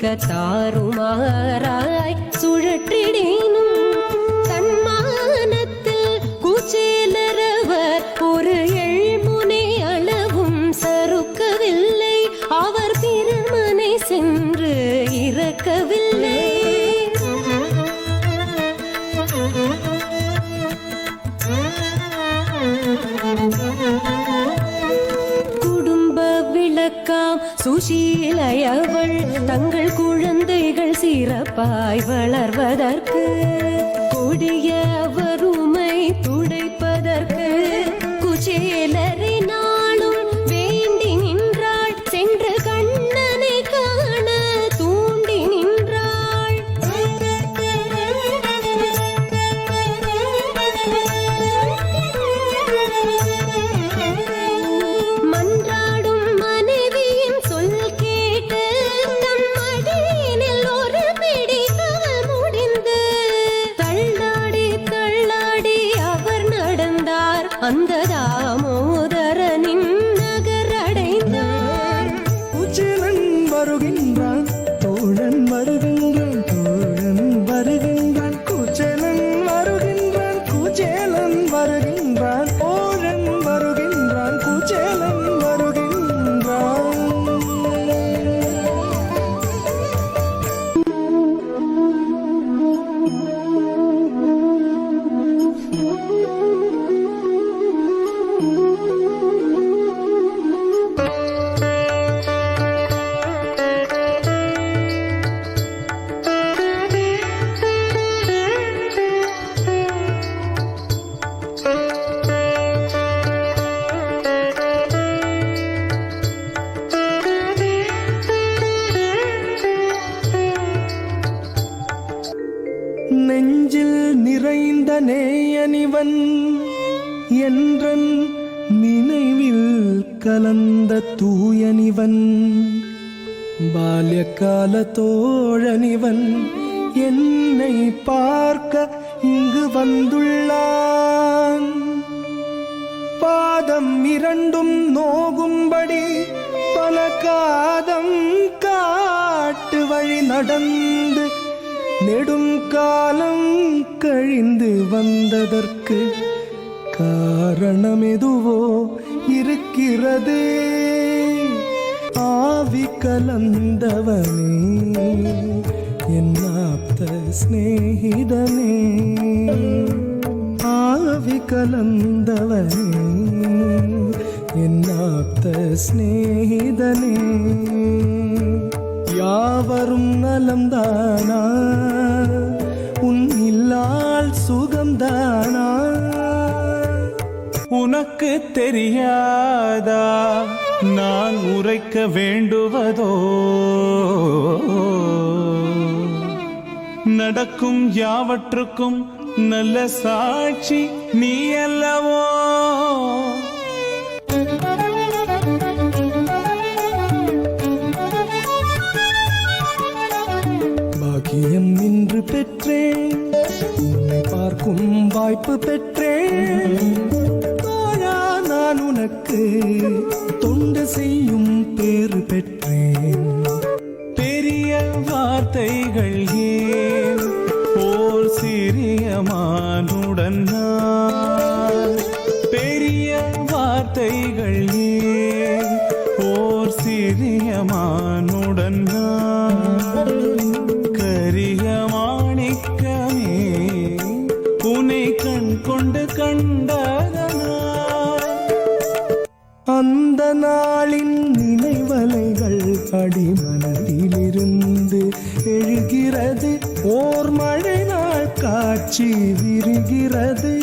மிக்க தாறுமாறாய் சுழற்றிடேனும் தன்மானத்தில் கூச்சேலரவர் ஒரு எள்முனை அளவும் சறுக்கவில்லை. அவர் பிரமனை சென்று இறக்கவில்லை. குடும்ப விளக்காம் சுசீலையவள் தங்கள் குழந்தைகள் சிறப்பாய் வளர்வதற்கு கொடிய வறுமை துடைப்பதற்கு குச்சேலரினாலும் வேண்டி நின்றாள். சென்று கண்ணனை காண தூண்டி நின்றாள். மன்றாடும் மனைவியின் சொல் கேட்டு தம் மடியினில் ஒரு பிடிக்கால் முடிந்து தள்ளாடி தள்ளாடி அவர் நடந்தார். அந்த தாமோதரனின் நகரடைந்தார். குச்சேலன் வருகின்றான், தோழன் வருகின்றான், தோழன் வருகின்றான். குச்சேலன் வருகின்றான், குச்சேலன் வருகின்றான், தோழன் வருகின்றான், குச்சேலன் வருகின்றான். நெஞ்சில் நிறைந்த நேயனிவன் என்றன் நினைவில் கலந்த தூயனிவன். பால்யகால தோழனிவன் என்னை பார்க்க இங்கு வந்துள்ளான். பாதம் இரண்டும் நோகும்படி பல காதம் காட்டு வழி நடந்து நெடும் காலம் கழிந்து வந்ததற்கு காரணம் எதுவோ இருக்கிறது. ஆவி கலந்தவனே என் ஆப்த ஸ்நேகிதனே, ஆவி கலந்தவனே என் ஆப்த ஸ்நேகிதனே. யாவரும் நலம்தானா, உன் இல்லால் சுகம்தானா? உனக்கு தெரியாதா நான் உரைக்க வேண்டுவதோ? நடக்கும் யாவற்றுக்கும் நல்ல சாட்சி நீ அல்லவோ? பாக்கியம் இன்று பெற்றேன், உன்னை பார்க்கும் வாய்ப்பு பெற்றேன். தோழா, நான் உனக்கு தொண்டு செய்யும் பேறு பெற்றேன். பெரிய வார்த்தைகள் ஏன் ஓர் சிறிய மானுடன் நான்? பெரிய வார்த்தைகள் ஏன் ஓர் சிறிய மானுடன் நான்? கரிய மாணிக்கமே உன்னை கண் கொண்டு கண்டதனால் அந்த நாளின் நினைவலைகள் அடிமனதிலிருந்து எழுகிறது. ஓர் மழை நாள் காட்சி விரிகிறது.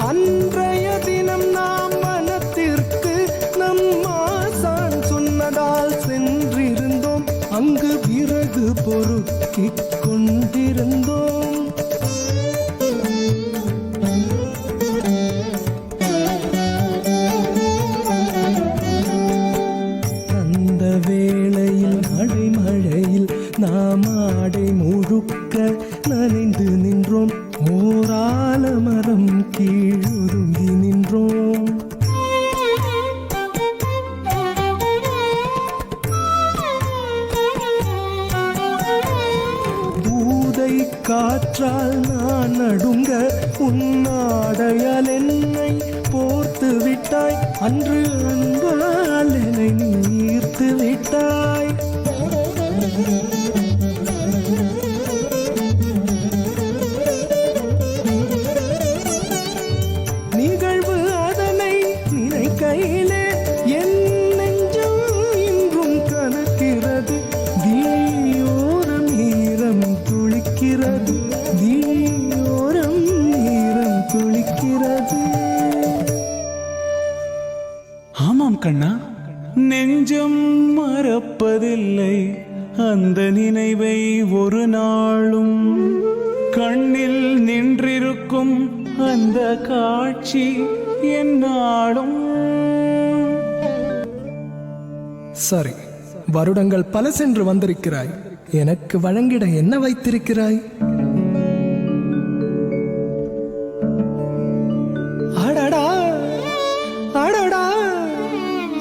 அன்றைய தினம் நாம் மனத்திற்கு நம் ஆசான் சொன்னதால் சென்றிருந்தோம். அங்கு விறகு பொறுக்கிக் கொண்டிருந்தோம். அந்த வேளையில் அடைமழையில் நாம் ஆடை முழுக்க நனைந்து நின்றோம். ஓரால மரம் கீழொருங்கி போர்வையால் என்னை போர்த்து விட்டாய், அன்று அன்பால் என்னை நீர்த்து விட்டாய். நிகழ்வு அதனை நினைக்கையிலே என் நெஞ்சம் இன்றும் கலக்கிறது. விழியோரம் ஈரம் துளிக்கிறது, விழியோரம் ஈரம் துளிக்கிறது. ஆமாம் கண்ணா, நெஞ்சம் மறப்பதில்லை அந்த நினைவை ஒரு நாளும். கண்ணில் நின்றிருக்கும் அந்த காட்சி என்னாலும். சரி, வருடங்கள் பல சென்று வந்திருக்கிறாய், எனக்கு வழங்கிட என்ன வைத்திருக்கிறாய்? அடடா அடடா,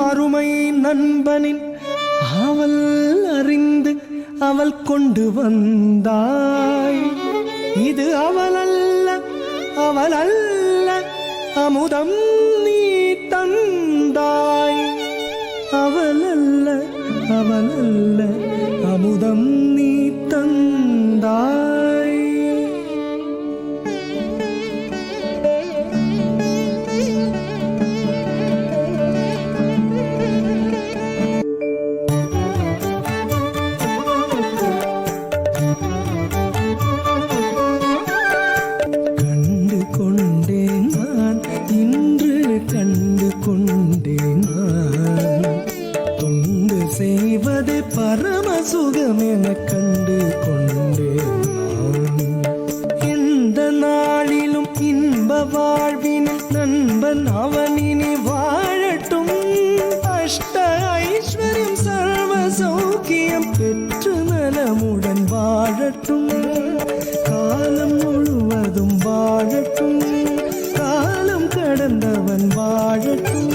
அருமை நண்பனின் அவள் அறிந்து அவள் கொண்டு வந்தாய். இது அவள் அல்ல, அவள் அல்ல, அமுதம் நீ தந்தாய். அவள் அல்ல, அவள் அல்ல, அமுதம் நீ தந்தாய். கண்டு கொண்டேன் நான், இன்று கண்டு கொண்டேன் நான். தொண்டு செய்வது பரம சுகம் என கண்டு கொண்டேன் நான். எந்த நாளிலும் இன்ப வாழ்வினில் நண்பன் அவனினி வாழட்டும். அஷ்ட ஐஸ்வர்யம் சர்வ சௌக்கியம் பெற்று நலமுடன் வாழட்டும். காலம் முழுவதும் வாழட்டும், காலம் கடந்தவன் வாழட்டும்.